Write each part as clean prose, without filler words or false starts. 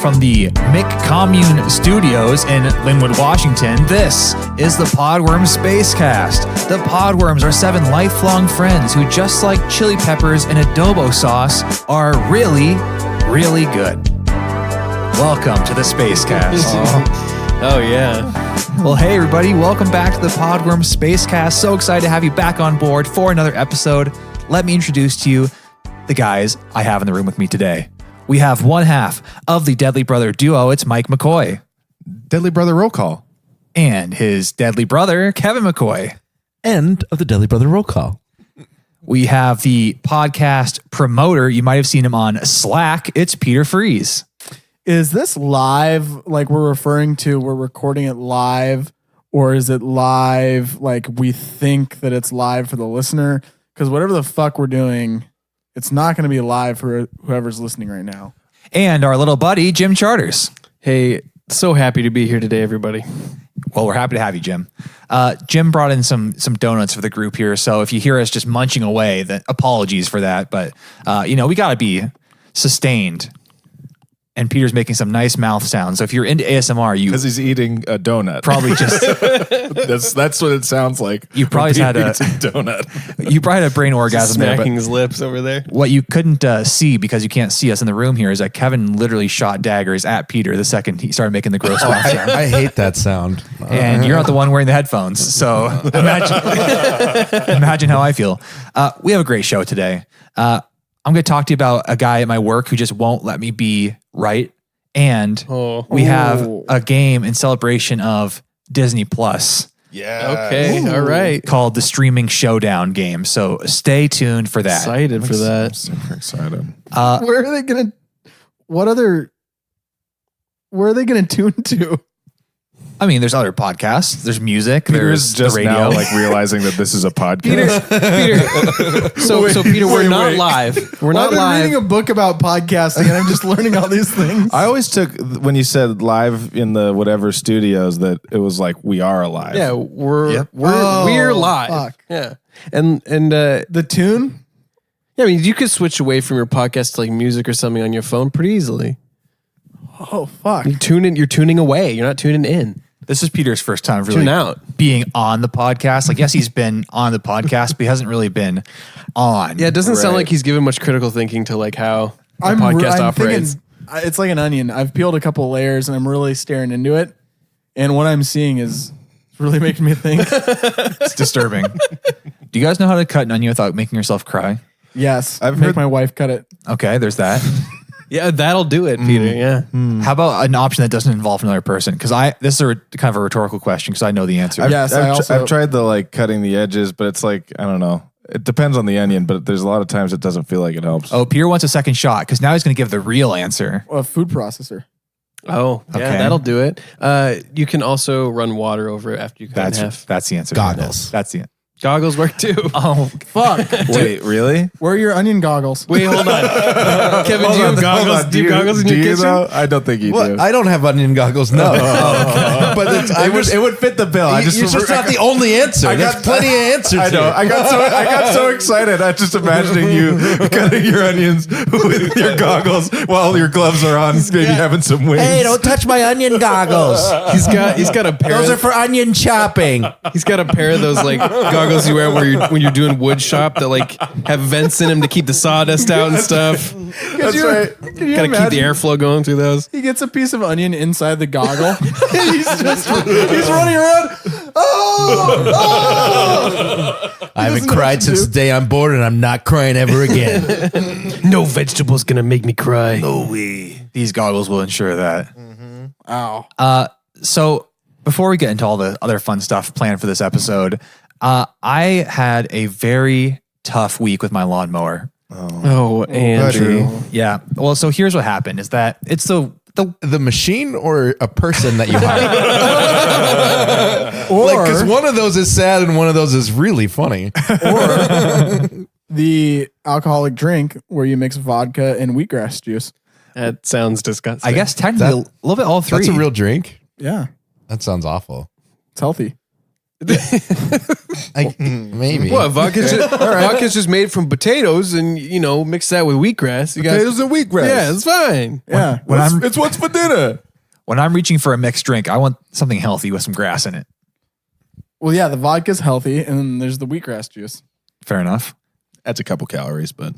from the Mick Commune Studios in Linwood, Washington, this is the Podworms Spacecast. The Podworms are 7 lifelong friends who, just like chili peppers and adobo sauce, are really, really good. Welcome to the Spacecast. Oh, yeah. Well, hey, everybody. Welcome back to the Podworms Spacecast. So excited to have you back on board for another episode. Let me introduce to you the guys I have in the room with me today. We have one half of the Deadly Brother duo. It's Mike McCoy. Deadly Brother roll call. And his deadly brother, Kevin McCoy. End of the Deadly Brother roll call. We have the podcast promoter. You might have seen him on Slack. It's Peter Freeze. Is this live, like we're referring to, we're recording it live, or is it live like we think that it's live for the listener? Because whatever the fuck we're doing, it's not going to be live for whoever's listening right now. And our little buddy, Jim Charters. Hey, so happy to be here today, everybody. Well, we're happy to have you, Jim. Jim brought in some donuts for the group here. So if you hear us just munching away, then apologies for that. But, we got to be sustained. And Peter's making some nice mouth sounds. So if you're into ASMR, because he's eating a donut. Probably just that's what it sounds like. You probably had a donut. You probably had a brain orgasm there. Smacking his lips over there. What you couldn't see because you can't see us in the room here is that Kevin literally shot daggers at Peter the second he started making the gross mouth sound. I hate that sound. And you're not the one wearing the headphones. So imagine how I feel. We have a great show today. I'm going to talk to you about a guy at my work who just won't let me be right. And we have a game in celebration of Disney Plus. Yeah. Okay. All right. Called the Streaming Showdown game. So stay tuned for that. Excited for that. I'm super excited. Where are they going to, where are they going to tune to? I mean, there's other podcasts. There's music. Peter's there's just the radio. now realizing that this is a podcast. Peter. So Peter, we're not live. We're not I've been live. reading a book about podcasting and I'm just learning all these things. I always took when you said live in the whatever studios that it was like we are alive. Yeah, we're Oh, live. fuck. Yeah, and The tune? yeah, I mean, you could switch away from your podcast to like music or something on your phone pretty easily. Oh, fuck. You tune in. You're tuning away. You're not tuning in. This is Peter's first time really Tune out. being on the podcast. Like, yes, he's been on the podcast, but he hasn't really been on. Yeah, it doesn't sound Right. like he's given much critical thinking to like how the I'm podcast operates. thinking, it's like an onion. I've peeled a couple layers and I'm really staring into it. And what I'm seeing is really making me think. It's disturbing. Do you guys know how to cut an onion without making yourself cry? Yes. I've Make heard- my wife cut it. Okay, there's that. Yeah, that'll do it, Peter. Yeah. How about an option that doesn't involve another person? Because this is kind of a rhetorical question because I know the answer. Yes, I've tried the cutting the edges, but it's like I don't know. It depends on the onion, but there's a lot of times it doesn't feel like it helps. Oh, Peter wants a second shot because now he's going to give the real answer. A food processor. Oh, yeah, Okay. that'll do it. You can also run water over it after you cut it in half. That's the answer. Goggles. That's the answer. Goggles work too. Oh, Fuck. Wait, really? Where are your onion goggles? Wait, hold on. Kevin, do you have goggles? Do you have goggles in your kitchen? Though? I don't think you What? do. I don't have onion goggles, no. But it would fit the bill. It's just not the only answer. There's plenty of answers. I know. here. I got so excited. I just imagining you cutting your onions with your goggles while your gloves are on, maybe having some wings. Hey, don't touch my onion goggles. He's got a pair. Those are for onion chopping. He's got a pair of those like goggles you wear when you're doing wood shop that like have vents in them to keep the sawdust out and stuff. That's right. Can you Got to keep the imagine? airflow going through those. He gets a piece of onion inside the goggle. he's running around. Oh! I haven't doesn't know cried what to since do. the day I'm born, and I'm not crying ever again. No vegetable's gonna make me cry. these goggles will ensure that. Ow. So before we get into all the other fun stuff planned for this episode, I had a very tough week with my lawnmower. Oh, Andrew. Yeah. Well, so here's what happened is that it's The machine or a person that you hired? Or, Because one of those is sad and one of those is really funny. or the alcoholic drink where you mix vodka and wheatgrass juice. That sounds disgusting. I guess technically a little bit all three. That's a real drink? Yeah. That sounds awful. It's healthy. Maybe. What, vodka's just made from potatoes and, mix that with wheatgrass. You got Potatoes and wheatgrass. Yeah, it's fine. Yeah. It's what's for dinner. When I'm reaching for a mixed drink, I want something healthy with some grass in it. Well, yeah, the vodka's healthy, and then there's the wheatgrass juice. Fair enough. That's a couple calories, but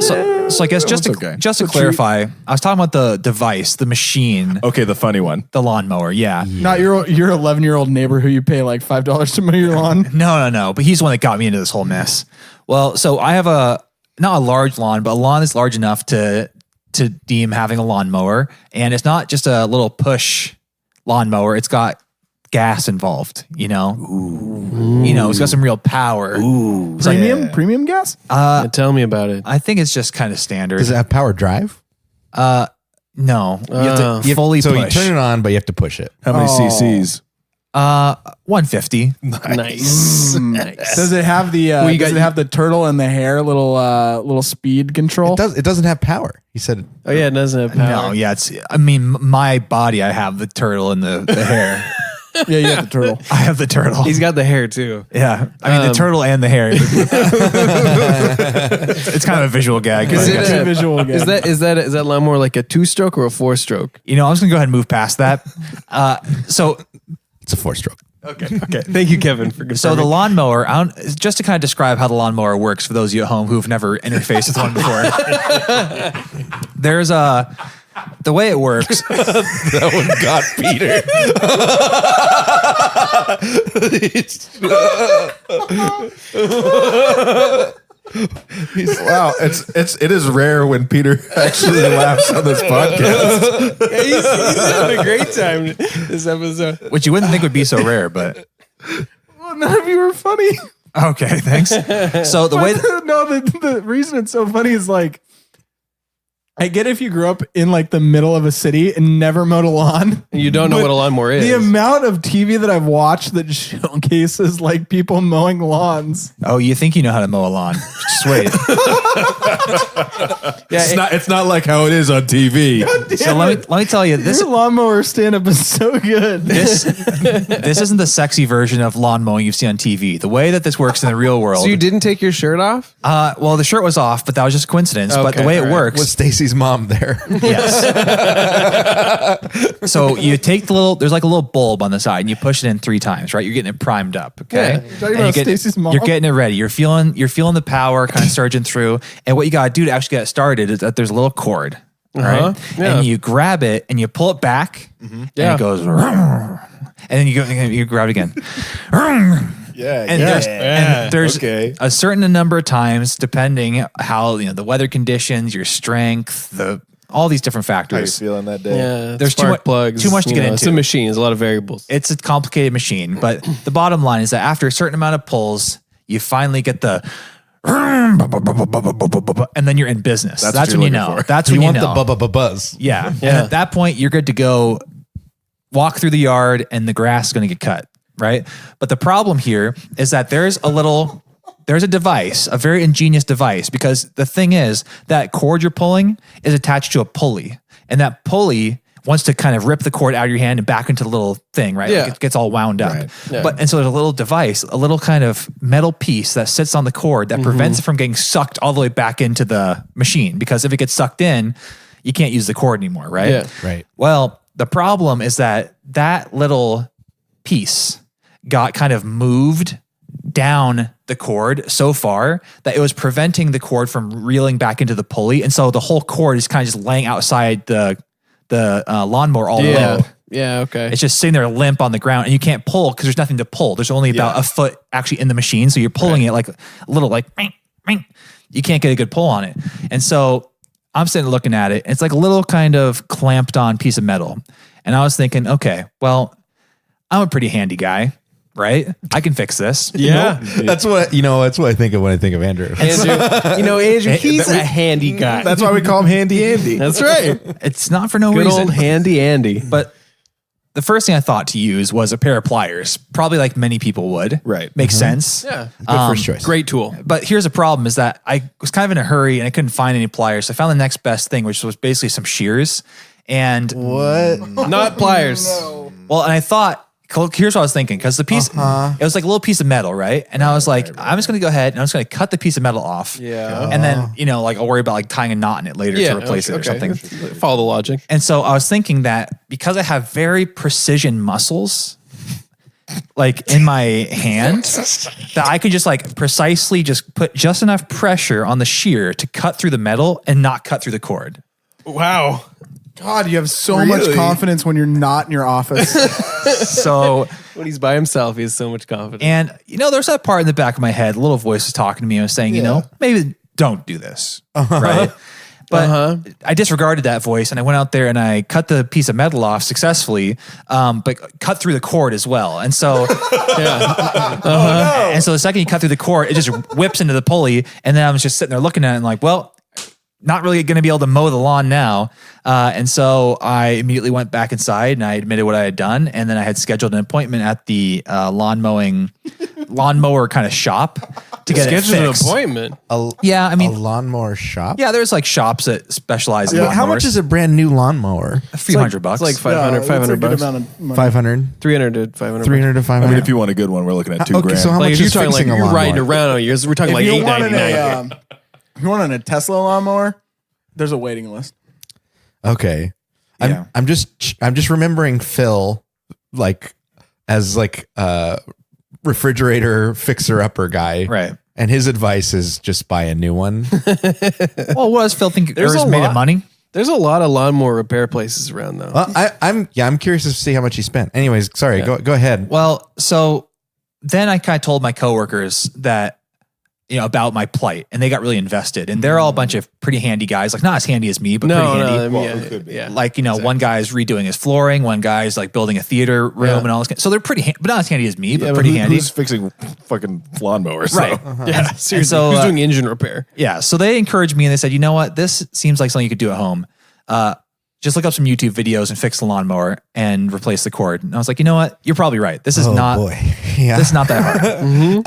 So I guess just to clarify, I was talking about the device, the machine, okay, the funny one. the lawnmower. Yeah. Not your 11-year-old neighbor who you pay like $5 to mow your lawn. No. But he's the one that got me into this whole mess. Well, so I have not a large lawn, but a lawn that's large enough to deem having a lawnmower. And it's not just a little push lawnmower. It's got gas involved, It's got some real power. Ooh. Premium gas? Tell me about it. I think it's just kind of standard. Does it have power drive? No. You have to fully So push. you turn it on, but you have to push it. How many cc's? 150. Nice. Does it have the have the turtle and the hair little speed control? It doesn't have power. He said. Oh yeah, it doesn't have power. No, yeah, my body, I have the turtle and the hair. Yeah, you have the turtle. I have the turtle. He's got the hair too. Yeah. I mean, the turtle and the hair. It's kind of a visual gag. Is that lawnmower like a 2-stroke or a 4-stroke? I'm just going to go ahead and move past that. So It's a 4-stroke. Okay. Thank you, Kevin, for confirming. So the lawnmower, just to kind of describe how the lawnmower works for those of you at home who've never interfaced with one before. There's the way it works. That one got Peter. Wow, it is rare when Peter actually laughs on this podcast. Yeah, he's having a great time this episode. Which you wouldn't think would be so rare, but Well, none of you are funny. okay, thanks. So the way the reason it's so funny is like, I get if you grew up in like the middle of a city and never mowed a lawn. You don't know what a lawnmower is. The amount of TV that I've watched that showcases like people mowing lawns. Oh, you think you know how to mow a lawn? Just wait. It's not like how it is on TV. So let me tell you, this Your lawnmower stand-up is so good. this isn't the sexy version of lawn mowing you've seen on TV. The way that this works in the real world. So you didn't take your shirt off? Well, the shirt was off, but that was just a coincidence. But the Okay, way it all right. works, Was Stacy's mom there? yes. So you take there's like a little bulb on the side, and you push it in 3 times, right? You're getting it primed up. Okay. Yeah. Talking about Stacy's mom? You're getting it ready. You're feeling the power kind of surging through. And what you got to do to actually get it started is that there's a little cord, right? Yeah. And you grab it and you pull it back, and Yeah. it goes, and then you grab it again. And there's okay. a certain number of times, depending how the weather conditions, your strength, all these different How you factors. feeling that day? Yeah. There's spark plugs. too much to get It's into. a machine. There's a lot of variables. It's a complicated machine, but the bottom line is that after a certain amount of pulls, you finally get the, and then you're in business. That's That's what when you you're know. looking for. That's You when you want know. the buzz. Yeah. And at that point, you're good to go. Walk through the yard, and the grass is going to get cut, right? But the problem here is that there's a device, a very ingenious device, because the thing is that cord you're pulling is attached to a pulley, and that pulley wants to kind of rip the cord out of your hand and back into the little thing, right? Yeah. Like it gets all wound up. Right. Yeah. And so there's a little device, a little kind of metal piece that sits on the cord that prevents it from getting sucked all the way back into the machine, because if it gets sucked in, you can't use the cord anymore, right? Yeah. Right. Well, the problem is that little piece got kind of moved down the cord so far that it was preventing the cord from reeling back into the pulley. And so the whole cord is kind of just laying outside the lawnmower all limp. Yeah, okay. It's just sitting there limp on the ground, and you can't pull because there's nothing to pull. There's only about a foot actually in the machine. So you're pulling it like a little like, you can't get a good pull on it. And so I'm sitting looking at it. It's like a little kind of clamped on piece of metal. And I was thinking, okay, well, I'm a pretty handy guy, right? I can fix this. Yeah. That's what I think of when I think of Andrew. Andrew, he's a handy guy. That's why we call him Handy Andy. That's right. It's not for no Good reason. old handy Andy. But the first thing I thought to use was a pair of pliers, probably like many people would. Right. Makes sense. Yeah. Good first choice. Great tool. But here's a problem is that I was kind of in a hurry and I couldn't find any pliers. So I found the next best thing, which was basically some shears. And What? Not pliers. well, and I thought, here's what I was thinking, because the piece, it was like a little piece of metal, right? And I was like, I'm just going to go ahead and I'm just going to cut the piece of metal off. Yeah. And then, like I'll worry about like tying a knot in it later to replace it or something. Follow the logic. And so I was thinking that because I have very precision muscles, like in my hand, that I could just like precisely just put just enough pressure on the shear to cut through the metal and not cut through the cord. Wow. God, you have so much confidence when you're not in your office. So when he's by himself, he has so much confidence. And, there's that part in the back of my head, a little voice was talking to me and was saying, maybe don't do this. Right. But I disregarded that voice and I went out there and I cut the piece of metal off successfully, but cut through the cord as well. And so, and so the second you cut through the cord, it just whips into the pulley. And then I was just sitting there looking at it and like, well, not really going to be able to mow the lawn now. And so I immediately went back inside and I admitted what I had done. And then I had scheduled an appointment at the lawnmower kind of shop to get it scheduled fixed. An appointment. A lawnmower shop. Yeah, there's like shops that specialize in lawnmowers. How much is a brand new lawnmower? A few $100. It's like 500, Yeah, it's a good $500. amount of money. 500, 300 to 500. 300 to 500. I mean, if you want a good one, we're looking at $2,000. Okay, so how Like much if you're is talking like fixing a you're riding lawnmower? around on yours, we're talking like If you wanted $899. if you want a Tesla lawnmower, there's a waiting list. Okay. Yeah. I'm just remembering Phil like as like a refrigerator fixer upper guy. Right. And his advice is just buy a new one. Well, what does Phil think There's is a made lot. of money? There's a lot of lawnmower repair places around though. Well, I'm curious to see how much he spent. Anyways, sorry, go ahead. Well, so then I kind of told my coworkers that, about my plight, and they got really invested. And they're all a bunch of pretty handy guys, like not as handy as me, but pretty handy. Yeah. Like, one guy's redoing his flooring, one guy's like building a theater room and all this. So they're pretty, but not as handy as me, but pretty handy. Who's fixing fucking lawnmowers? Right. Yeah, seriously. so, Who's doing engine repair? Yeah. So they encouraged me and they said, you know what? This seems like something you could do at home. Just look up some YouTube videos and fix the lawnmower and replace the cord. And I was like, you know what? You're probably right. This is not, Yeah. this is not that hard.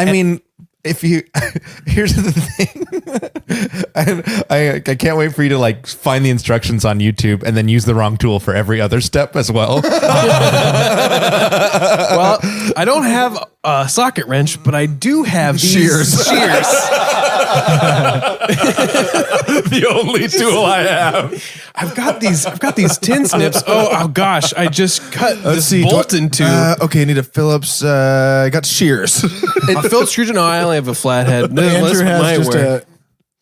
I mean, if you here's the thing, I can't wait for you to like find the instructions on YouTube and then use the wrong tool for every other step as well. Well, I don't have a socket wrench, but I do have these Shears. The only tool I have. I've got these tin snips. Oh gosh, I just cut this bolt into. Okay, I need a Phillips. I got shears. A Phillips screw. No, I only have a flathead. Andrew has just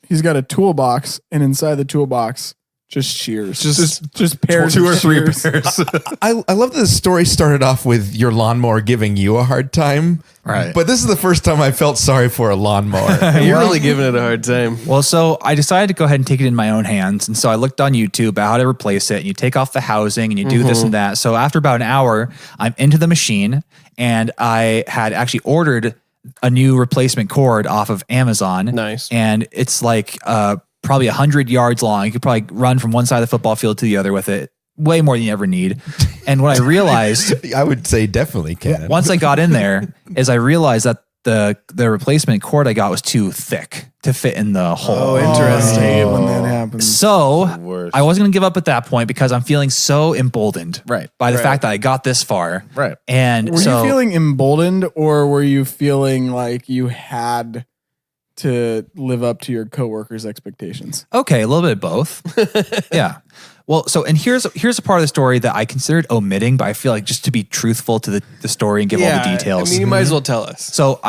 he's got a toolbox, and inside the toolbox, just shears. Just pairs Two of or three shears. pairs. I love that the story started off with your lawnmower giving you a hard time. Right. But this is the first time I felt sorry for a lawnmower. You're really giving it a hard time. Well, so I decided to go ahead and take it in my own hands. And so I looked on YouTube about how to replace it. And you take off the housing and you do this and that. So after about an hour, I'm into the machine and I had actually ordered a new replacement cord off of Amazon. Nice. And it's like probably 100 yards long. You could probably run from one side of the football field to the other with it. Way more than you ever need. And what I realized, I would say definitely can. once I got in there, is I realized that the replacement cord I got was too thick to fit in the hole. Oh, interesting. I hate when that happens. So worst. I wasn't going to give up at that point because I'm feeling so emboldened by the fact that I got this far. Right. And Were you feeling emboldened, or were you feeling like you had to live up to your coworkers' expectations? okay, a little bit of both. Yeah. Well, so, and here's a part of the story that I considered omitting, but I feel like just to be truthful to the story and give all the details. I mean, you might as well tell us. So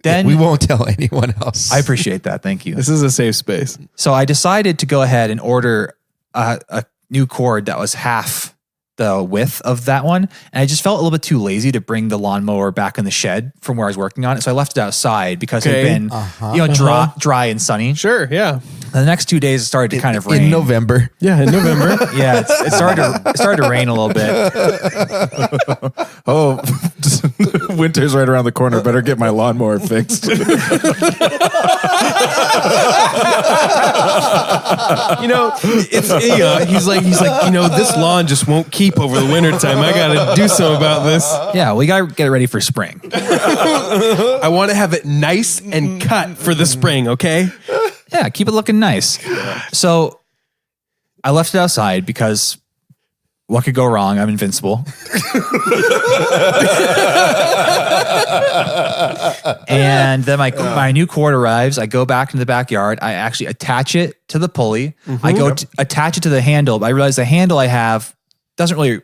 then we won't tell anyone else. I appreciate that. Thank you. This is a safe space. So I decided to go ahead and order a new cord that was half the width of that one. And I just felt a little bit too lazy to bring the lawnmower back in the shed from where I was working on it. So I left it outside because it had been dry and sunny. Sure, yeah. The next 2 days it started to kind of rain. in November. Yeah, in November. Yeah, it started to rain a little bit. Oh, winter's right around the corner. Better get my lawnmower fixed. He's like, this lawn just won't keep over the wintertime. I got to do something about this. Yeah, we got to get it ready for spring. I want to have it nice and cut for the spring, okay? Yeah, keep it looking nice. So I left it outside because what could go wrong? I'm invincible. And then my new cord arrives. I go back into the backyard. I actually attach it to the pulley. I go to attach it to the handle, but I realize the handle I have doesn't really.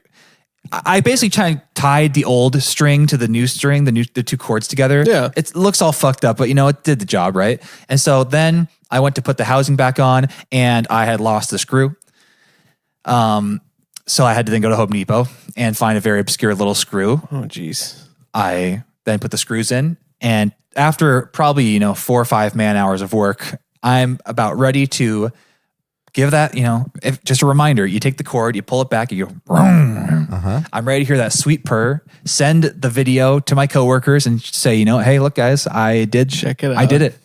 I basically tied the old string to the new string, the two cords together. Yeah. It looks all fucked up, but it did the job, right? And so then I went to put the housing back on, and I had lost the screw. So I had to then go to Home Depot and find a very obscure little screw. Oh, geez. I then put the screws in, and after probably 4 or 5 man hours of work, I'm about ready to give that, just a reminder. You take the cord, you pull it back, you go, I'm ready to hear that sweet purr, send the video to my coworkers and say, hey, look guys, Check it out. I did it.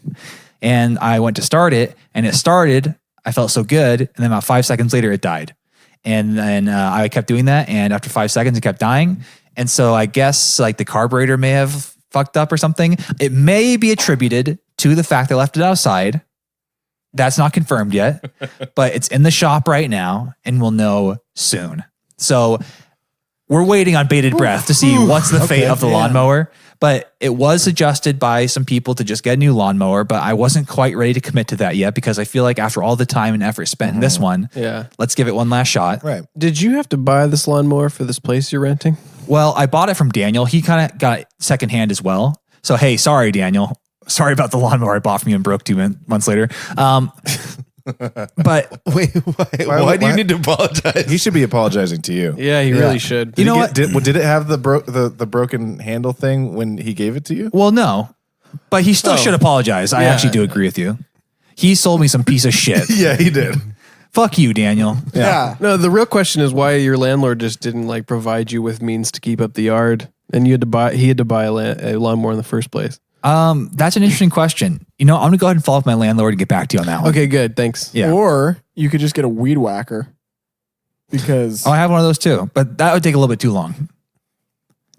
And I went to start it, and it started. I felt so good. And then about 5 seconds later, it died. And then I kept doing that. And after 5 seconds, it kept dying. And so I guess like the carburetor may have fucked up or something. It may be attributed to the fact I left it outside. That's not confirmed yet, but it's in the shop right now, and we'll know soon. So we're waiting on bated breath to see what's the fate of the lawnmower. But it was suggested by some people to just get a new lawnmower, but I wasn't quite ready to commit to that yet because I feel like after all the time and effort spent in this one, let's give it one last shot. Right. Did you have to buy this lawnmower for this place you're renting? Well, I bought it from Daniel. He kind of got it secondhand as well. So, hey, sorry, Daniel. Sorry about the lawnmower I bought from you and broke 2 months later. But Wait, why do you need to apologize? He should be apologizing to you. Yeah, he really should. You know what? Did it have the broken handle thing when he gave it to you? Well, no, but he still should apologize. I actually do agree with you. He sold me some piece of shit. Yeah, he did. Fuck you, Daniel. Yeah. No, the real question is why your landlord just didn't provide you with means to keep up the yard, and he had to buy a lawnmower in the first place. That's an interesting question. I'm gonna go ahead and follow up my landlord and get back to you on that one. Okay, good. Thanks. Yeah. Or you could just get a weed whacker because I have one of those too, but that would take a little bit too long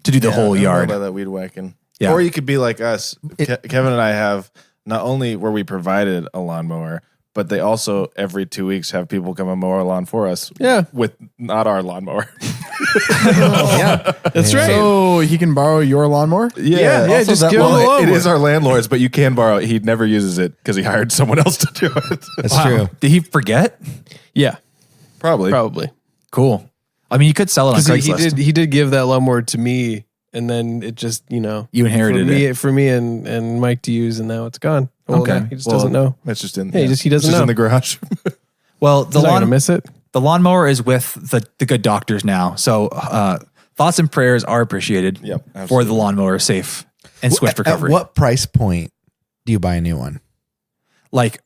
to do the whole I don't know yard. about that weed whacking. Yeah. Or you could be like us. Kevin and I have not only were we provided a lawnmower, but they also every 2 weeks have people come and mow our lawn for us. Yeah. With not our lawnmower. That's right. so he can borrow your lawnmower. Yeah, Also just that- give him the it lawnmower. is our landlord's, but you can borrow it. He never uses it because he hired someone else to do it. That's true. Did he forget? Yeah, Probably. Cool. I mean, you could sell it on because Craigslist. he did give that lawnmower to me, and then it just You inherited for me and Mike to use, and now it's gone. Well, Okay. he just doesn't know. It's just in. Yeah, he doesn't it's just know. in the garage. Well, He's not gonna miss it. the lawnmower is with the good doctors now. So thoughts and prayers are appreciated Yep, for absolutely. the lawnmower safe and swift recovery. At what price point do you buy a new one? Like,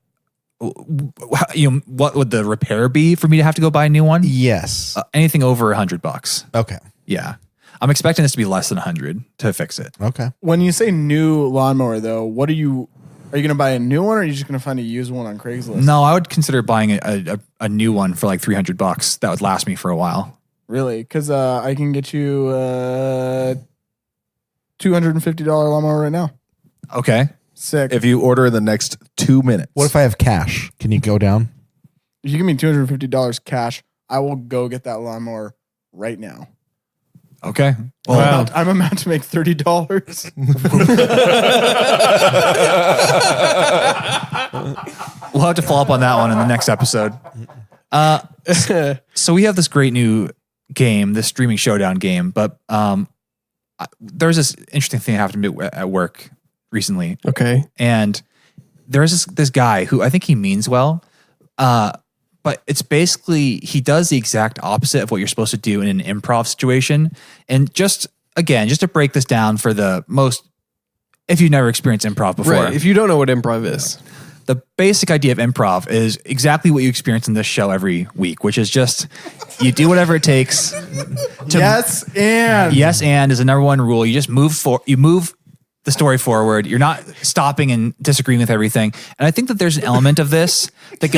what would the repair be for me to have to go buy a new one? Yes. Anything over $100. Okay. Yeah. I'm expecting this to be less than 100 to fix it. Okay. When you say new lawnmower, though, are you going to buy a new one, or are you just going to find a used one on Craigslist? No, I would consider buying a new one for like $300. That would last me for a while. Really? Because I can get you $250 lawnmower right now. Okay. Sick. If you order in the next 2 minutes. What if I have cash? Can you go down? If you give me $250 cash, I will go get that lawnmower right now. Okay. Well, I'm about to make $30. we'll have to follow up on that one in the next episode. So we have this great new game, this streaming showdown game, but there's this interesting thing that happened to me at work recently. Okay. And there's this guy who I think he means well, but it's basically, he does the exact opposite of what you're supposed to do in an improv situation. And just to break this down for the most, if you've never experienced improv before. Right. If you don't know what improv is. The basic idea of improv is exactly what you experience in this show every week, which is just you do whatever it takes. Yes, and Yes, is the number one rule. You just move the story forward. You're not stopping and disagreeing with everything. And I think that there's an element of this that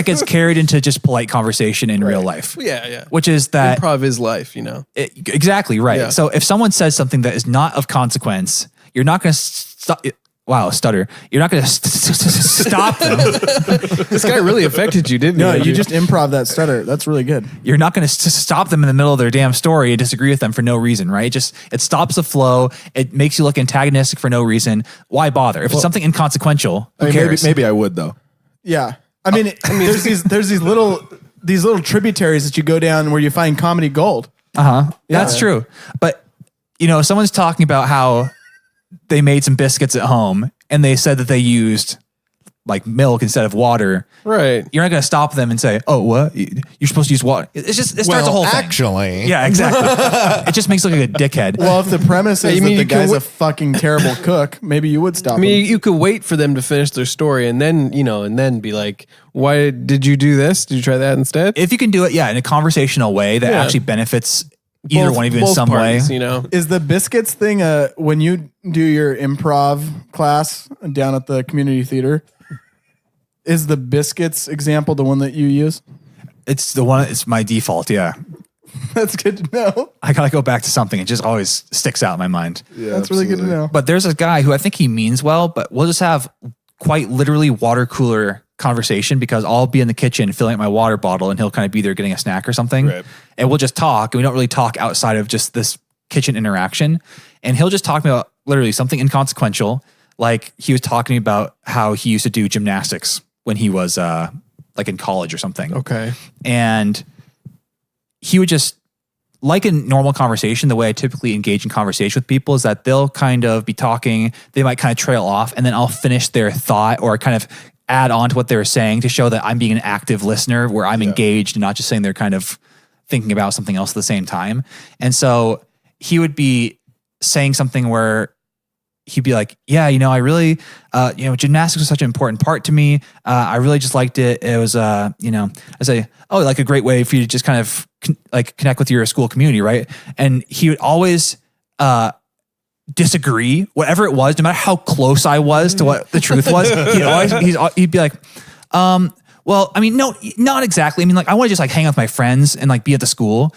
gets carried into just polite conversation in real life. Yeah. Which is that Improv is life, exactly right. Yeah. So if someone says something that is not of consequence, you're not going to stop. wow, stutter. You're not going to stop them. This guy really affected you, didn't No, he? you just improv that stutter. That's really good. You're not going to stop them in the middle of their damn story and disagree with them for no reason, right? It stops the flow. It makes you look antagonistic for no reason. Why bother? If it's something inconsequential, who cares? Maybe I would though. Yeah. I mean, there's these little tributaries that you go down where you find comedy gold. That's true. But, someone's talking about how they made some biscuits at home and they said that they used like milk instead of water. Right. You're not going to stop them and say, "Oh, what? You're supposed to use water." It starts a whole thing. Actually, Yeah, exactly. It just makes you look like a dickhead. Well, if the premise is You mean that the you can guy's w- a fucking terrible cook, maybe you would stop I mean, him. you could wait for them to finish their story and then, and then be like, why did you do this? Did you try that instead? If you can do it, in a conversational way that Yeah. actually benefits either one of you in Both some parties, way. Is the biscuits thing when you do your improv class down at the community theater? Is the biscuits example the one that you use? It's the one. It's my default. Yeah, That's good to know. I gotta go back to something. It just always sticks out in my mind. Yeah, That's really good to know. But there's a guy who I think he means well, but we'll just have quite literally water cooler conversation because I'll be in the kitchen filling up my water bottle and he'll kind of be there getting a snack or something. Right. And we'll just talk. And we don't really talk outside of just this kitchen interaction. And he'll just talk about literally something inconsequential. Like he was talking about how he used to do gymnastics when he was like in college or something. Okay. And he would just, like in normal conversation, the way I typically engage in conversation with people is that they'll kind of be talking, they might kind of trail off, and then I'll finish their thought or kind of add on to what they're saying to show that I'm being an active listener where I'm engaged and not just saying they're kind of thinking about something else at the same time. And so he would be saying something where he'd be like, yeah, I really, gymnastics was such an important part to me. I really just liked it. It was, I say, oh, like a great way for you to just kind of connect with your school community. Right. And he would always, disagree, whatever it was, no matter how close I was to what the truth was. He'd be like, well, I mean, no, not exactly. I mean, like, I want to just like hang out with my friends and like be at the school.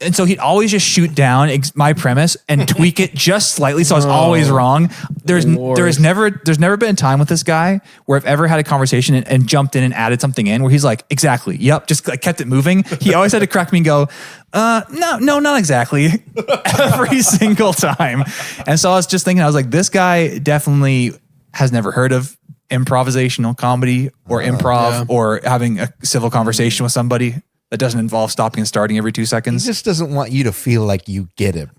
And so he'd always just shoot down my premise and tweak it just slightly. So I was always wrong. There's never been a time with this guy where I've ever had a conversation and jumped in and added something in where he's like, exactly. Yep. Just like kept it moving. He always had to correct me and go, no, not exactly. Every single time. And so I was just thinking, I was like, this guy definitely has never heard of improvisational comedy or improv or having a civil conversation with somebody that doesn't involve stopping and starting every 2 he seconds. just doesn't want you to feel like you get him.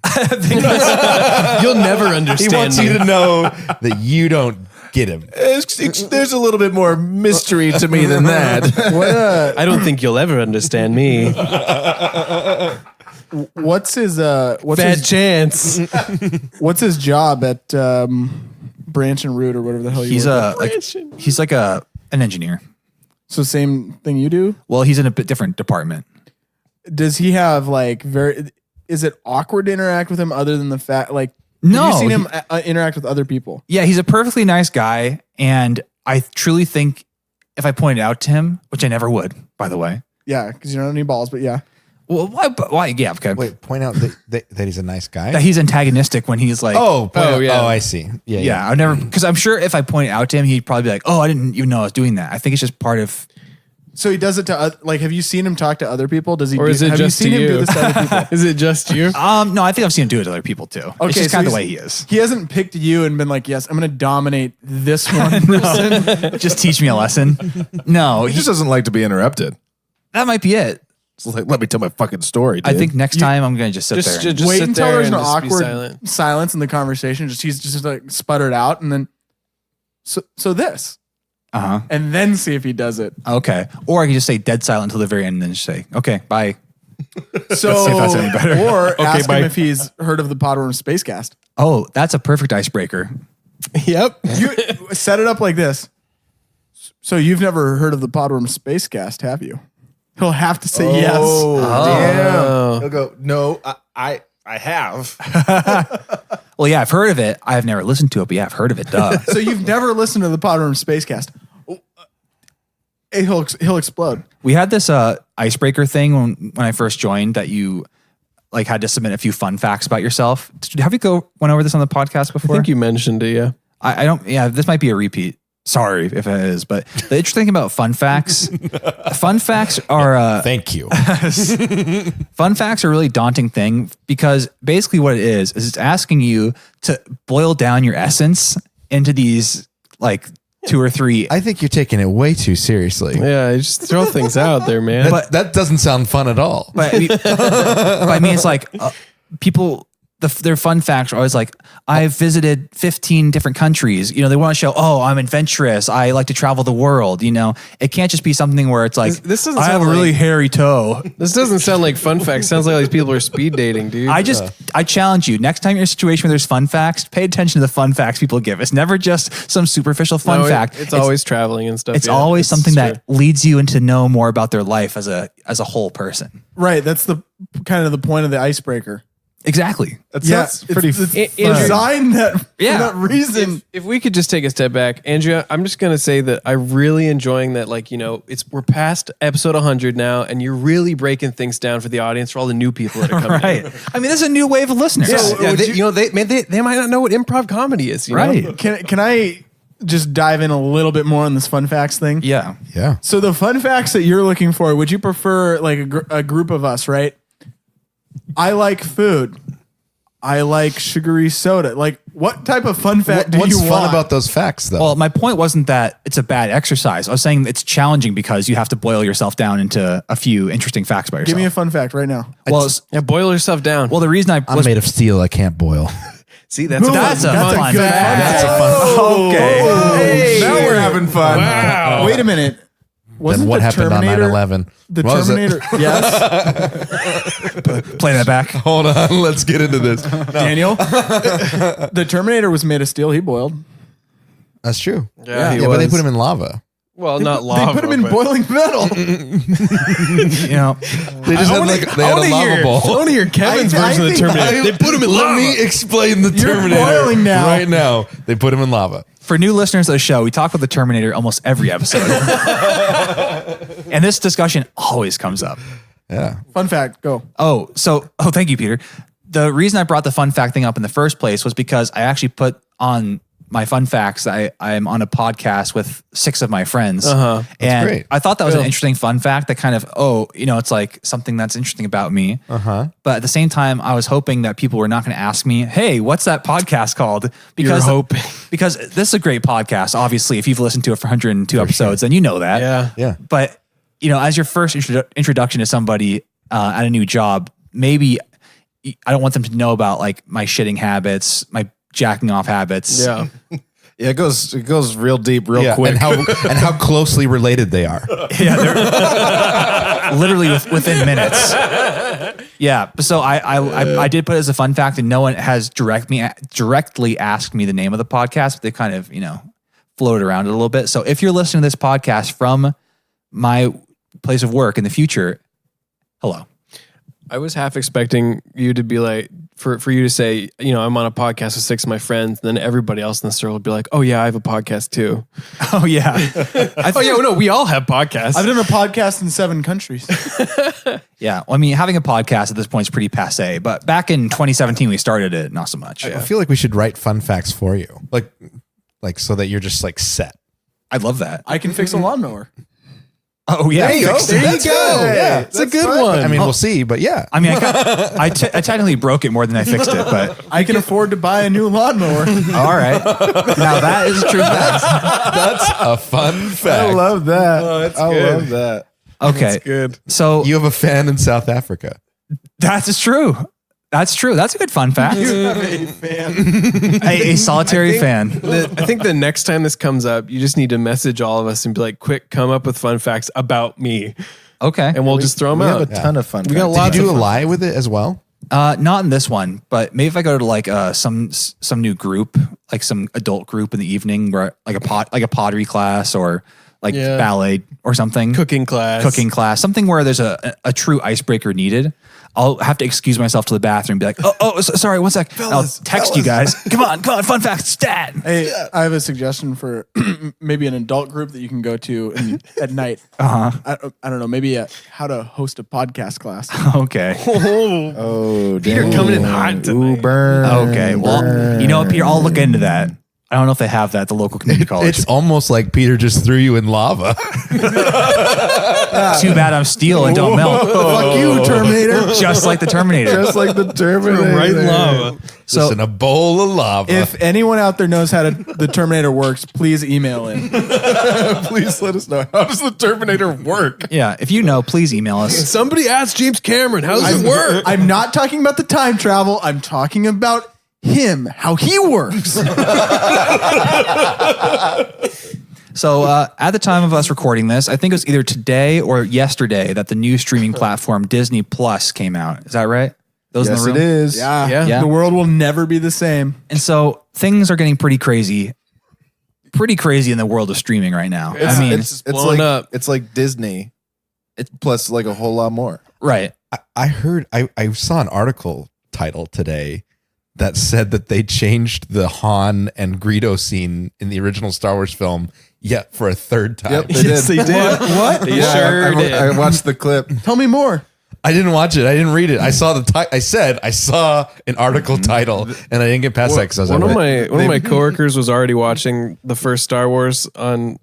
You'll never understand. He wants me. you to know that you don't get him. There's a little bit more mystery to me than that. I don't think you'll ever understand me. What's his Bad chance. what's his job at Branch and Root or whatever the hell you He's work he's like an engineer. at? So same thing you do? Well, he's in a bit different department. Does he have like is it awkward to interact with him other than the fact like No, have you seen him interact with other people? Yeah, he's a perfectly nice guy, and I truly think if I pointed out to him, which I never would, by the way. Yeah, because you don't have any balls, but yeah. Well, why? Yeah, okay. Wait, point out that he's a nice guy. That he's antagonistic when he's like, yeah. I see. yeah, I've never, because I'm sure if I pointed out to him, he'd probably be like, oh, I didn't even know I was doing that. I think it's just part of. So he does it to like, have you seen him talk to other people? Does he? Or is it have just you seen to him do you? this to other people? Is it just you? No, I think I've seen him do it to other people too. Okay, It's just so kind of the he's- way he is. He hasn't picked you and been like, yes, I'm going to dominate this one person. Just teach me a lesson. No, He just doesn't like to be interrupted. that might be it. It's like, let me tell my fucking story, dude. I think next time I'm going to just sit there. Just Wait sit until there there's an and just be awkward silent. silence in the conversation. He's just like sputtered out and then, so this, Uh-huh. and then see if he does it. Okay. Or I can just say dead silent until the very end and then just say, okay, bye. So, see if that's any better. or ask bye. him if he's heard of the Podworm Spacecast. Oh, that's a perfect icebreaker. Yep. You set it up like this. So you've never heard of the Podworm Spacecast, have you? He'll have to say yes. Damn. He'll go, no, I have. Well, yeah, I've heard of it. I've never listened to it, but yeah, I've heard of it. Duh. So you've never listened to the Podworm Spacecast. He'll explode. We had this icebreaker thing when I first joined that you like had to submit a few fun facts about yourself. Have you went over this on the podcast I before? think you mentioned it, yeah. I don't. Yeah, this might be a repeat. Sorry if it is, but the interesting thing about fun facts are Thank you. fun facts are a really daunting thing because basically what it is it's asking you to boil down your essence into these like 2 or 3. I think you're taking it way too seriously. Yeah, just throw things out there, man. But that doesn't sound fun at all. But I mean, it's like people. Their fun facts are always like, I've visited 15 different countries. You know, they want to show, oh, I'm adventurous. I like to travel the world. You know, it can't just be something where it's like, This doesn't I have a sound really like- hairy toe. This doesn't sound like fun facts. Sounds like these people are speed dating, dude. I challenge you. Next time you're in a situation where there's fun facts, pay attention to the fun facts people give. It's never just some superficial fun No, fact. It's always traveling and stuff. It's yeah. always something true. that leads you into know more about their life as a whole person. Right. That's the kind of the point of the icebreaker. Exactly. That's pretty. It's Andrew- designed that for Yeah. that reason. If we could just take a step back, Andrea, I'm just gonna say that I'm really enjoying that. Like, you know, we're past episode 100 now, and you're really breaking things down for the audience, for all the new people that are coming. Right. in. I mean, this is a new wave of listeners. Yeah, they might not know what improv comedy is. You know? Right. Can I just dive in a little bit more on this fun facts thing? Yeah. Yeah. So the fun facts that you're looking for, would you prefer like a group of us, right? I like food. I like sugary soda. Like, what type of fun fact do What's you fun want? about those facts, though? Well, my point wasn't that it's a bad exercise. I was saying it's challenging because you have to boil yourself down into a few interesting facts about yourself. Give me a fun fact right now. Yeah, boil yourself down. Well, the reason I I'm was made of steel. I can't boil. See, that's That's a That's a fun good fact. fact. That's a fun. Okay. Now we're having fun. Wow. Wait a minute. Wasn't Then what the happened Terminator, on 9/11? The What was it? Terminator. Yes, Play that back. Hold on. Let's get into this. Daniel. The Terminator was made of steel. He boiled. That's true. Yeah, he But they was. put him in lava. Well, not lava. They put him in but- boiling metal. You know, They just had they had a lava bowl. I want to hear Kevin's I version of the think- Terminator. They put him in Let lava. me explain the You're Terminator boiling now. right now. They put him in lava. for new listeners of the show, we talk about the Terminator almost every episode, and this discussion always comes up. Yeah. Fun fact. Go. Thank you, Peter. The reason I brought the fun fact thing up in the first place was because I actually put on my fun facts. I'm on a podcast with 6 of my friends. And great. I thought that was an interesting fun fact that kind of, it's like something that's interesting about me. But at the same time, I was hoping that people were not going to ask me, hey, what's that podcast called? Because hoping. because this is a great podcast. Obviously, if you've listened to it for 102 episodes, then you know that. Yeah. Yeah. But, as your first introduction to somebody at a new job, maybe I don't want them to know about like my shitting habits, my jacking off habits. Yeah. Yeah, it goes real deep, real quick. And how closely related they are. Yeah, they're literally within minutes. Yeah, so I did put it as a fun fact, and no one has directly asked me the name of the podcast, but they kind of floated around it a little bit. So if you're listening to this podcast from my place of work in the future, hello. I was half expecting you to be like, for you to say, I'm on a podcast with 6 of my friends, and then everybody else in the circle would be like, oh yeah, I have a podcast too. Oh yeah, We all have podcasts. I've done a podcast in 7 countries. yeah. Well, I mean, having a podcast at this point is pretty passe. But back in 2017, we started it, not so much. I feel like we should write fun facts for you. Like so that you're just like set. I'd love that. I can fix a lawnmower. Oh yeah, There you go. fixed it. There you go. Yeah. It's a good one. I mean, we'll see, but yeah. I mean, I technically broke it more than I fixed it, but I can afford to buy a new lawnmower. all right. Now that is true. That's a fun fact. I love that. I good. love that. Okay. good. So You have a fan in South Africa. that is true. That's true. That's a good fun fact. A fan. a solitary fan. I think the next time this comes up, you just need to message all of us and be like, quick, come up with fun facts about me. Okay. And we'll just throw them We out. have a ton of fun. We got facts. lots Did you of do a lie with it as well? Not in this one, but maybe if I go to like some new group, like some adult group in the evening, where like a pottery class or like Yeah. ballet or something, cooking class. something where there's a true icebreaker needed. I'll have to excuse myself to the bathroom and be like, sorry, one sec. I'll text you guys. Come on, fun fact, stat. Hey, I have a suggestion for maybe an adult group that you can go to at night. I don't know, maybe how to host a podcast class. Okay. Oh, Peter damn. coming in hot tonight. Ooh, burn. Okay. Well, you know what, Peter? I'll look into that. I don't know if they have that at the local community college. It's almost like Peter just threw you in lava. Too bad I'm steel and don't melt. Fuck you, Terminator. Just like the Terminator. Just like the Terminator. Right lava. So Just in a bowl of lava. If anyone out there knows how the Terminator works, please email in. Please let us know. How does the Terminator work? yeah, if you know, please email us. Somebody asked James Cameron, how does it work? I'm not talking about the time travel. I'm talking about him, how he works. So at the time of us recording this, I think it was either today or yesterday that the new streaming platform Disney Plus came out. Is that right? Those in Yes, the room? it is. Yeah. The world will never be the same. And so things are getting pretty crazy in the world of streaming right now. I mean, it's blowing like up. It's like Disney. It's plus like a whole lot more. right. I heard, I saw an article title today that said that they changed the Han and Greedo scene in the original Star Wars film yet for a third time. Yep, they did. They did. What? They sure did. I watched the clip. Tell me more. I didn't watch it. I didn't read it. I saw I saw an article title and I didn't get past that because I was One of like, my coworkers was already watching the first Star Wars on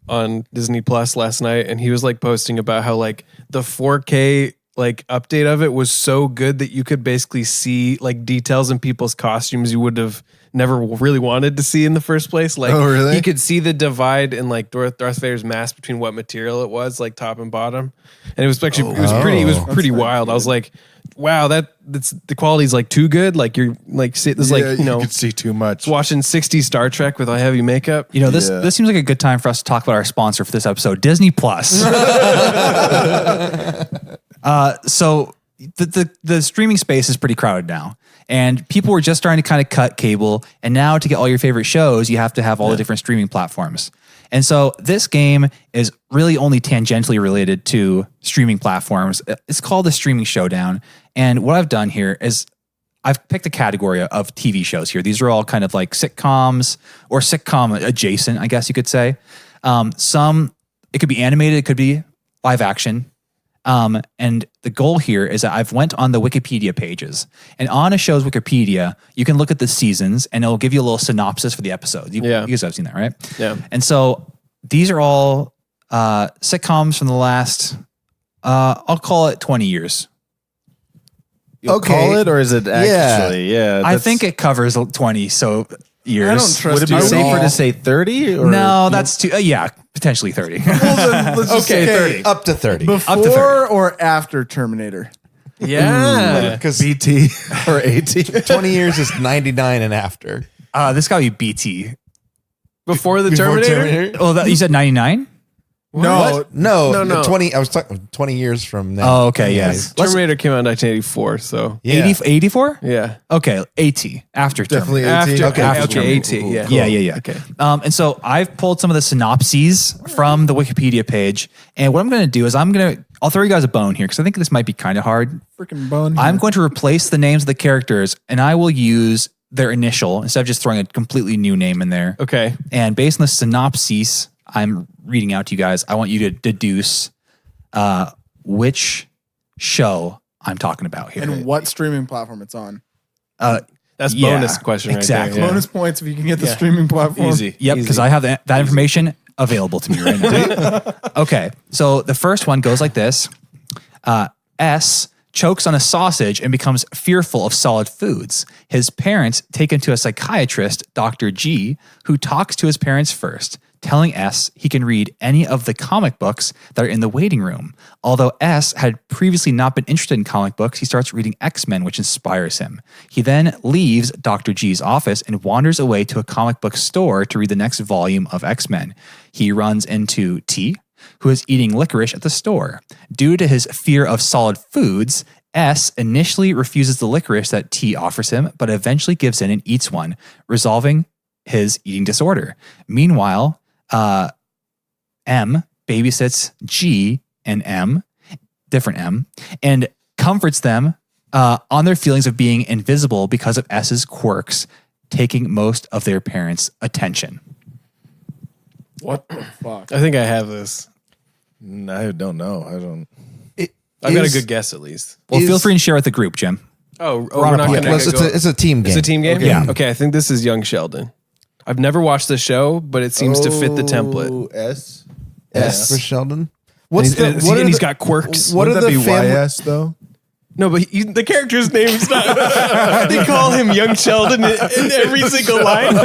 Disney Plus last night, and he was like posting about how like the 4K like update of it was so good that you could basically see like details in people's costumes you would have never really wanted to see in the first place. Like, Oh, really? he could see the divide in like Darth Vader's mask between what material it was, like top and bottom, and it was actually it was pretty wild. I was like, wow, that's the quality's like too good. Like you're like this Yeah, like you know could see too much. watching 60s Star Trek with a heavy makeup. You know, this Yeah. this seems like a good time for us to talk about our sponsor for this episode, Disney Plus. So the streaming space is pretty crowded now, and people were just starting to kind of cut cable, and now to get all your favorite shows, you have to have all the different streaming platforms. And so this game is really only tangentially related to streaming platforms. It's called the Streaming Showdown, and what I've done here is I've picked a category of TV shows here. These are all kind of like sitcoms or sitcom adjacent, I guess you could say. Some, it could be animated, it could be live action. And the goal here is that I've went on the Wikipedia pages, and on a show's Wikipedia, you can look at the seasons and it'll give you a little synopsis for the episode. You guys have seen that, right? Yeah. And so these are all sitcoms from the last, I'll call it 20 years. You'll call it, or is it actually? Yeah, I think it covers 20 years. I don't trust Would it you be at safer all. to say 30? Or No, that's too. Yeah, potentially 30. Okay, 30. Up to 30. Before or after Terminator? Yeah. Because BT or AT? 20 years is 99 and after. This got to be BT. Before the Terminator? Oh, you said 99? No, No. 20. I was talking 20 years from now. Oh, okay, yes. Terminator came out in 1984, so Yeah. 84? yeah. Okay, AT. After Definitely Terminator. AT. After Okay. AT, yeah. Yeah. Okay. And so I've pulled some of the synopses from the Wikipedia page. And what I'm going to do is I'll throw you guys a bone here because I think this might be kind of hard. freaking bone. I'm going to replace the names of the characters and I will use their initial instead of just throwing a completely new name in there. Okay. And based on the synopses I'm reading out to you guys, I want you to deduce which show I'm talking about here. and what streaming platform it's on. That's Yeah, bonus question right exactly. there. Bonus points if you can get the Yeah. streaming platform. Easy. Yep, because I have that information available to me right now. Okay, so the first one goes like this. S chokes on a sausage and becomes fearful of solid foods. His parents take him to a psychiatrist, Dr. G, who talks to his parents first, telling S he can read any of the comic books that are in the waiting room. Although S had previously not been interested in comic books, he starts reading X-Men, which inspires him. He then leaves Dr. G's office and wanders away to a comic book store to read the next volume of X-Men. He runs into T, who is eating licorice at the store. Due to his fear of solid foods, S initially refuses the licorice that T offers him, but eventually gives in and eats one, resolving his eating disorder. Meanwhile, M babysits G and M, different M, and comforts them on their feelings of being invisible because of S's quirks, taking most of their parents' attention. What the fuck? I think I have this. I don't know. I don't. I've got a good guess at least. Well, feel free and share with the group, Jim. Oh, on we're a not podcast. going to It's a team game. It's a team game? Yeah. Okay, I think this is Young Sheldon. I've never watched the show, but it seems to fit the template. S. S for Sheldon. What's and he's got quirks. What are Would that the be family? YS though? No, but the character's name's not. They call him Young Sheldon in every single line.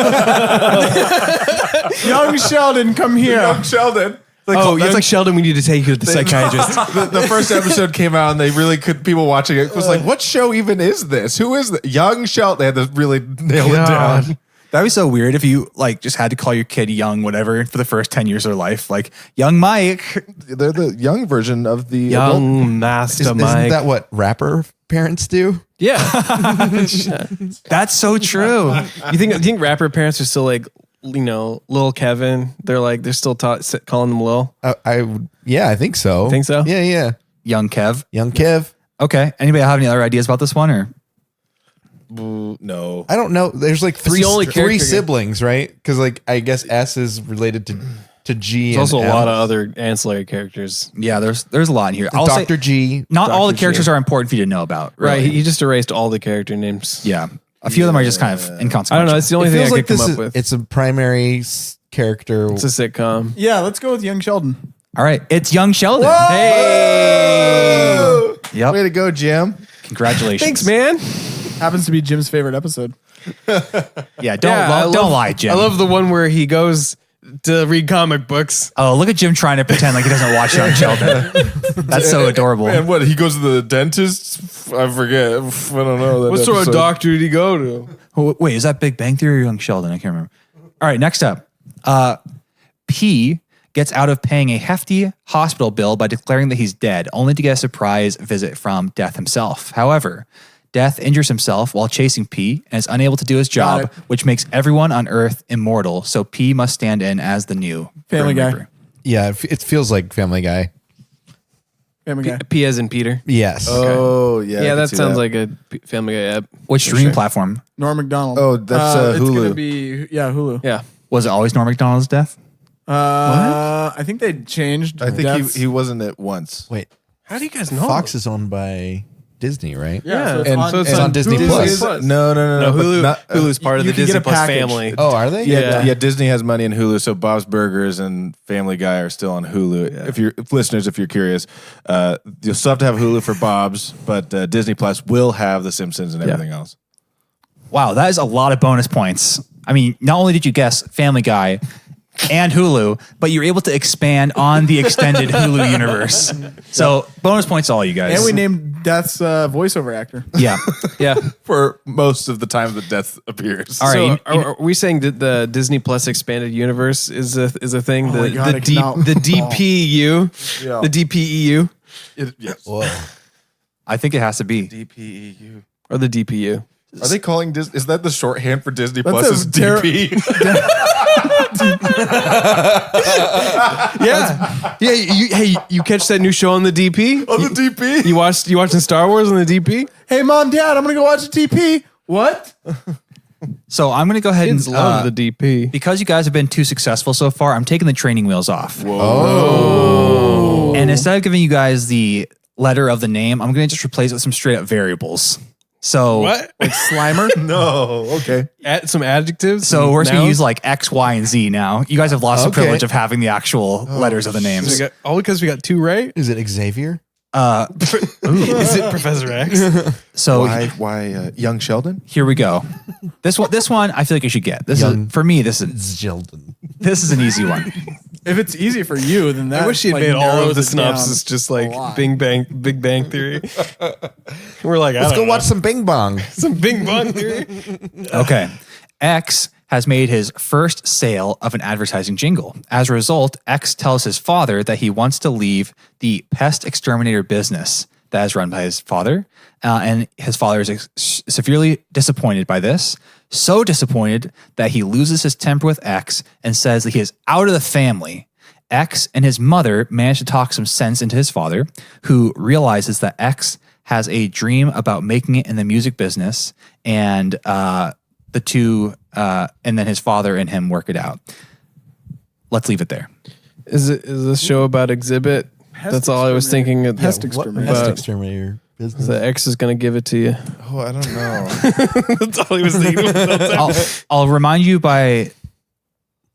Young Sheldon, come here. Young Sheldon. Young Sheldon, we need to take you to the psychiatrist. The first episode came out and they really could. People watching it was like, "What show even is this? Who is this?" Young Sheldon. They had to really nail it down. That'd be so weird if you like just had to call your kid young whatever for the first 10 years of their life. Like young Mike. They're the young version of the adult. Young Master Isn't Mike. that what rapper parents do? Yeah. That's so true. You think rapper parents are still like, Lil Kevin? They're still calling them Lil. I think so. Think so? Yeah. Young Kev. Young Kev. Okay. Anybody have any other ideas about this one or? No. I don't know. There's like the only three character- siblings, right? Because like I guess S is related to G. There's also and a lot M. of other ancillary characters. Yeah, there's a lot in here. I'll say Dr. G. not all the Dr. characters G. are important for you to know about. Right. Really. He just erased all the character names. Yeah. A few of them are just kind of inconsequential. I don't know. It's the only It thing I feels could like come this up is with. it's a primary character. It's a sitcom. Yeah, let's go with Young Sheldon. All right. It's Young Sheldon. Hey. Yep. Way to go, Jim. Congratulations. Thanks, man. Happens to be Jim's favorite episode. Yeah. Don't lie, Jim. I love the one where he goes to read comic books. Oh, look at Jim trying to pretend like he doesn't watch Young Sheldon. That's so adorable. Man, what? He goes to the dentist? I forget. I don't know. What sort of doctor did he go to? Oh, wait, is that Big Bang Theory or Young Sheldon? I can't remember. All right, next up. P gets out of paying a hefty hospital bill by declaring that he's dead, only to get a surprise visit from Death himself. However, Death injures himself while chasing P and is unable to do his Got job, it. which makes everyone on Earth immortal, so P must stand in as the new Family Grim Guy. Reaper. Yeah, it feels like Family Guy. Family Guy. P as in Peter. Yes. Oh, yeah. Yeah, I can that see sounds like a Family Guy app. Which streaming platform? Norm Macdonald. Oh, that's, It's Hulu. gonna be Hulu. Yeah. Was it always Norm Macdonald's death? I think they changed. I think deaths. he wasn't it once. Wait. How do you guys know? Fox is owned by Disney, right? Yeah, And- so it's on Disney Hulu Plus. is- No. No, but Hulu. not- Hulu's part of you the can get Disney a Plus package. family. Oh, are they? Yeah, Disney has money in Hulu, so Bob's Burgers and Family Guy are still on Hulu. If listeners, if you're curious, you'll still have to have Hulu for Bob's, but Disney Plus will have The Simpsons and everything else. Wow, that is a lot of bonus points. I mean, not only did you guess Family Guy and Hulu, but you're able to expand on the extended Hulu universe. So bonus points to all you guys. And we named Death's voiceover actor. yeah. Yeah. For most of the time that Death appears. All right. So are we saying that the Disney Plus expanded universe is a thing? my God, I cannot- the DPU, Yeah. the DPEU, Yes. Whoa. I think it has to be. DPEU. or the DPU? Are they calling Disney? Is that the shorthand for Disney That's Plus? a Is ter- DP? Yeah, yeah. You catch that new show on the DP? On the DP? You watching Star Wars on the DP? Hey, Mom, Dad, I'm gonna go watch the TP. What? So I'm going to go ahead Kids and love the DP. because you guys have been too successful so far, I'm taking the training wheels off. Oh. And instead of giving you guys the letter of the name, I'm going to just replace it with some straight up variables. So What? Like Slimer? No. Okay. Add some adjectives. So we're just going to nouns? use like X, Y, and Z now. You guys have lost the Okay. privilege of having the actual letters of the names. all because we got two right. Is it Xavier? Is it Professor X? So Why Young Sheldon? here we go. This one I feel like you should get. This Young- is for me. This is Sheldon. an easy one. If it's easy for you, then that I wish he had like, made all of narrows the it down synopsis just a like lot. Big Bang Theory. We're like, Let's go watch some Bing Bong. some Bing Bang Theory. Okay. X has made his first sale of an advertising jingle. As a result, X tells his father that he wants to leave the pest exterminator business that is run by his father. And his father is severely disappointed by this. So disappointed that he loses his temper with X and says that he is out of the family. X and his mother manage to talk some sense into his father, who realizes that X has a dream about making it in the music business, and the two, and then his father and him work it out. Let's leave it there. Is this show about Exhibit? That's all I was thinking. Pest Pest exterminator. exterminator business. The X is going to give it to you. Oh, I don't know. That's all he was thinking. I'll remind you by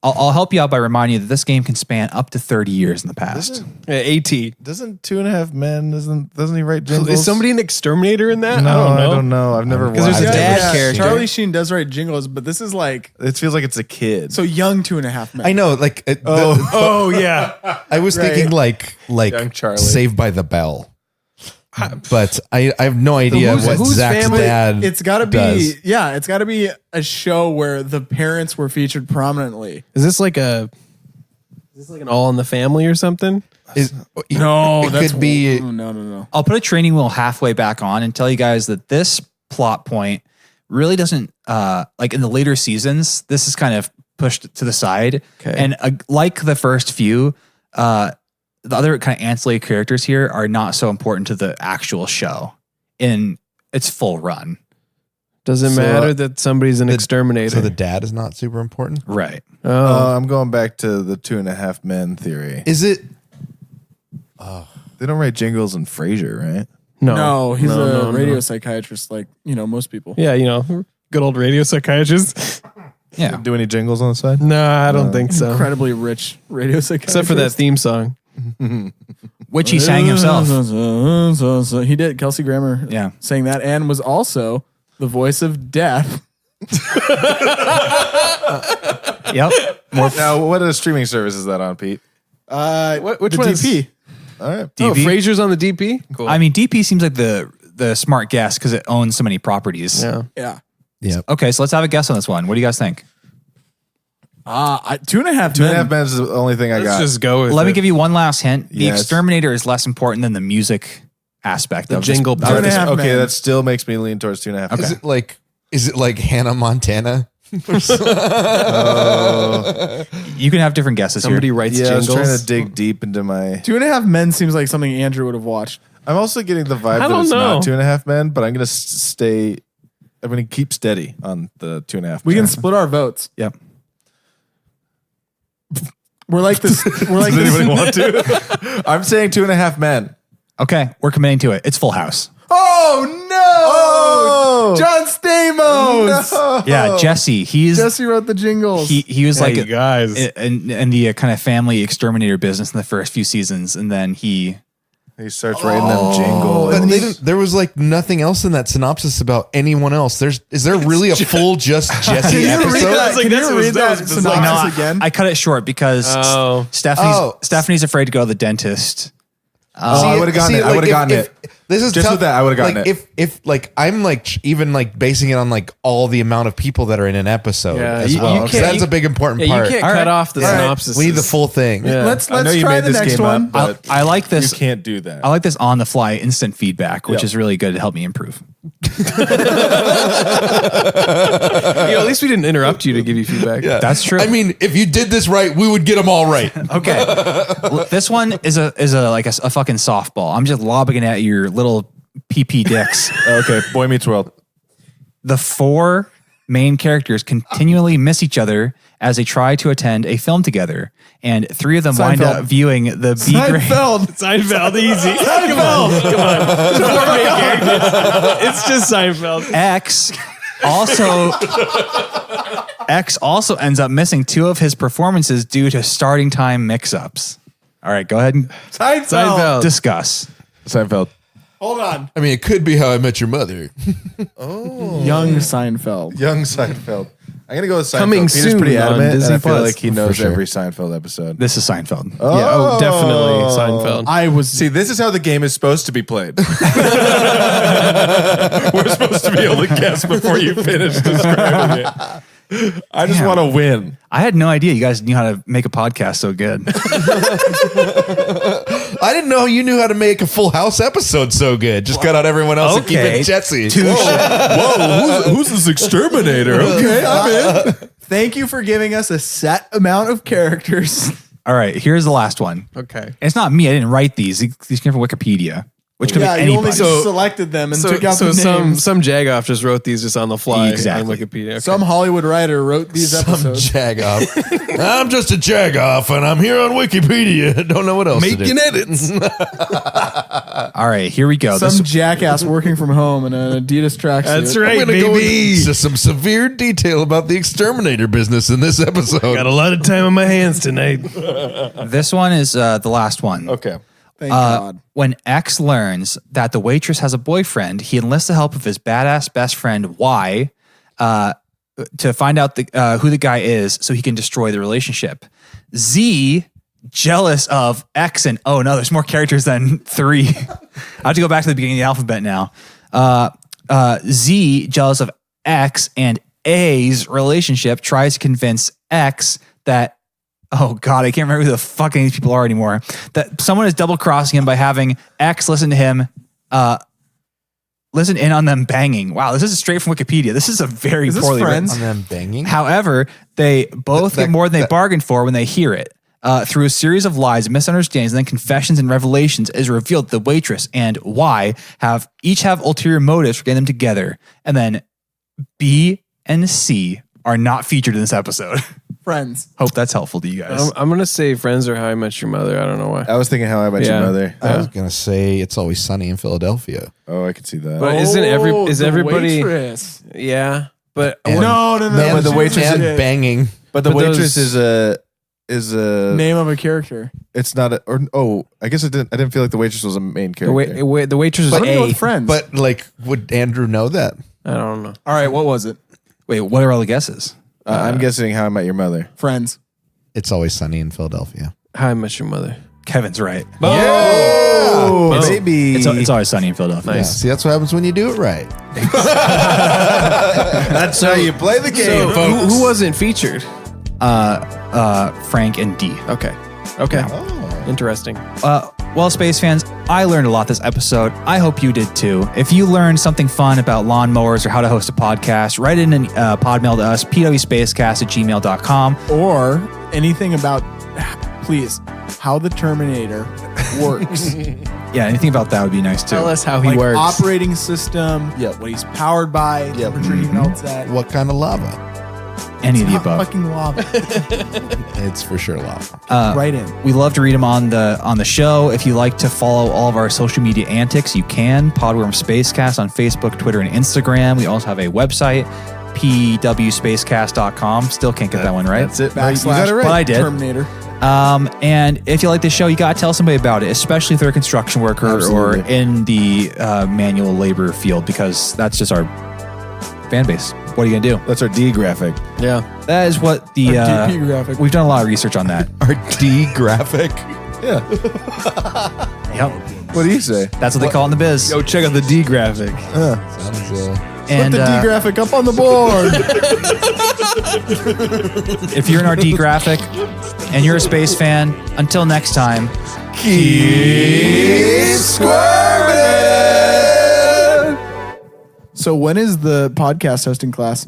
I'll help you out by reminding you that this game can span up to 30 years in the past. AT. Doesn't 2.5 Men doesn't he write jingles? Is somebody an exterminator in that? No, I don't know. I've never Because watched there's a it. dad character. Charlie Sheen does write jingles, but this is like It feels like it's a kid. so young 2.5 Men. I know, like Oh yeah. I was thinking like Young Charlie. Saved by the Bell. But I have no idea what whose Zach's family- dad. It's got to does. be it's got to be a show where the parents were featured prominently. Is this like an All in the Family or something? No, it could be. no. I'll put a training wheel halfway back on and tell you guys that this plot point really doesn't, like in the later seasons, this is kind of pushed to the side. Okay. And like the first few, the other kind of ancillary characters here are not so important to the actual show in its full run. Does it matter that somebody's an exterminator? So the dad is not super important. Right. I'm going back to the 2.5 Men theory. Is it? They don't write jingles in Frasier, right? No, he's No, a radio psychiatrist, like most people. Yeah, good old radio psychiatrist. Yeah. Do any jingles on the side? No, I don't think so. Incredibly rich radio psychiatrist. Except for that theme song. Which he sang himself. He did. Kelsey Grammer Yeah. sang that and was also the voice of death. Yep. Now, what streaming service is that on, Pete? Which the one is- DP. All right. Oh, DP? Frasier's on the DP? Cool. I mean, DP seems like the smart guess because it owns so many properties. yeah. Yeah. Yeah. Okay, so let's have a guess on this one. What do you guys think? 2.5 2.5 Men is the only thing I Let's got. just go with Let it. me give you one last hint. The Yes. exterminator is less important than the music aspect The of this- jingle of part. this- 2.5 Okay, Men. that still makes me lean towards 2.5. Okay. Is it like Hannah Montana? You can have different guesses Somebody here. writes Yeah, I was jingles. trying to dig deep into my. 2.5 Men seems like something Andrew would have watched. I'm also getting the vibe I that don't it's know. not 2.5 Men, but I'm gonna stay. I'm gonna keep steady on the 2.5. We Men. can split our votes. Yep. We're like this. We're like Does this. anybody want to? I'm saying 2.5 Men. Okay, we're committing to it. It's Full House. Oh no! Oh! John Stamos. Yeah, Jesse. Jesse wrote the jingles. He was like you guys. in the kind of family exterminator business in the first few seasons, and then he He starts writing them jingles. But there was like nothing else in that synopsis about anyone else. Is there really a full just Jesse Can you read episode? that? like, Can that's you what- read that that was bizarre. synopsis again? I cut it short because Oh. Stephanie's afraid to go to the dentist. I would have gotten it. I would have gotten it. This is Just tough. with that, I would've gotten like, it. If like I'm like even like basing it on like all the amount of people that are in an episode Yeah, as you well. can't- 'Cause that's you- a big important Yeah, part. you can't All cut right. off the Yeah. synopsis. We need the full thing. Yeah. Let's I know you try made the this next game one. up, but I like you this. can't do that. I like this on the fly instant feedback, which Yep. is really good to help me improve. At least we didn't interrupt you to give you feedback. Yeah. That's true. I mean, if you did this right, we would get them all right. Okay, this one is a like a fucking softball. I'm just lobbing it at your little PP dicks. Okay, Boy Meets World. The four main characters continually miss each other as they try to attend a film togetgether, and three of them wind Seinfeld. up viewing the B grade. Seinfeld, easy. Come on. There's four main characters. It's just Seinfeld. X also ends up missing two of his performances due to starting time mix-ups. All right, go ahead and Seinfeld. discuss. Seinfeld. Hold on. I mean, it could be How I Met Your Mother. Young Seinfeld. Young Seinfeld. I'm gonna go with Seinfeld. Coming Peter's soon pretty on adamant, Disney and I feel Plus. like he knows sure. every Seinfeld episode. This is Seinfeld. Yeah, oh, definitely Seinfeld. I was See, this is how the game is supposed to be played. We're supposed to be able to guess before you finish describing it. I just Damn. want to win. I had no idea you guys knew how to make a podcast so good. I didn't know you knew how to make a Full House episode so good. Just cut out everyone else and keep Okay. it Jesse. Whoa, who's this exterminator? Okay, I'm in. Thank you for giving us a set amount of characters. All right, here's the last one. Okay. It's not me. I didn't write these. These came from Wikipedia. which could Yeah, be you only anybody. just selected them and took out the names. some Jagoff just wrote these just on the fly Exactly. on Wikipedia. Okay. Some Hollywood writer wrote these episodes. Jagoff. I'm just a Jagoff, and I'm here on Wikipedia. Don't know what else to do. edits. All right, here we go. Some jackass working from home in an Adidas tracksuit. That's I'm right, going to go baby. into some severe detail about the exterminator business in this episode. Got a lot of time on my hands tonight. This one is the last one. Okay. Thank God. When X learns that the waitress has a boyfriend, he enlists the help of his badass best friend Y to find out who the guy is so he can destroy the relationship. Z, jealous of X and oh no, there's more characters than 3. I have to go back to the beginning of the alphabet now. Z, jealous of X and A's relationship, tries to convince X that oh God, I can't remember who the fuck any of these people are anymore. That someone is double crossing him by having X listen to him, listen in on them banging. Wow, this is straight from Wikipedia. This is a very Is this poorly written. Friends? On them banging. However, they both get more than they bargained for when they hear it. Through a series of lies, misunderstandings, and then confessions and revelations, it is revealed the waitress and Y each have ulterior motives for getting them together. And then B and C are not featured in this episode. Friends. Hope that's helpful to you guys. I'm gonna say Friends or How I Met Your Mother. I don't know why. I was thinking How I Met Your Yeah. Mother. I was going to say It's Always Sunny in Philadelphia. Oh, I could see that. But is the everybody? waitress. Yeah, but And- No. but the waitress and is- banging. But the But waitress those- is a Name of a character. It's not a I guess I didn't feel like the waitress was a main character. the waitress is What do you know A. with Friends? But like, would Andrew know that? I don't know. all right, what was it? Wait, what are all the guesses? I'm guessing How I Met Your Mother. Friends. It's Always Sunny in Philadelphia. How I Met Your Mother. Kevin's right. Oh, It's- baby. It's always sunny in Philadelphia. Yeah, see, that's what happens when you do it right. That's how you play the game, So folks. who wasn't featured? Frank and D. Okay. Interesting. Well, space fans, I learned a lot this episode. I hope you did too. If you learned something fun about lawnmowers or how to host a podcast, write in an podmail to us, pwspacecast@gmail.com. Or anything about, please, how the Terminator works. Yeah, anything about that would be nice too. Tell us how he Like works. operating system, Yep. what he's powered by, temperature he melts at. What kind of lava? Any of the Not above. fucking lava. It's for sure lava. Right in. We love to read them on the show. If you like to follow all of our social media antics, you can. Podworm Spacecast on Facebook, Twitter, and Instagram. We also have a website, pwspacecast.com. Still can't get that one right. That's it. Backslash You got it right. But I did. Terminator. And if you like this show, you got to tell somebody about it, especially if they're a construction worker or Absolutely. in the manual labor field, because that's just our fan base. What are you going to do? That's our D graphic. Yeah. That is what the... Our DP graphic. We've done a lot of research on that. Our D graphic. Yeah. Yep. What do you say? That's what they call it in the biz. Go check out the D graphic. Sounds, And Put the D graphic up on the board. if you're in our D graphic and you're a space fan, until next time, Keep squirming. So when is the podcast hosting class?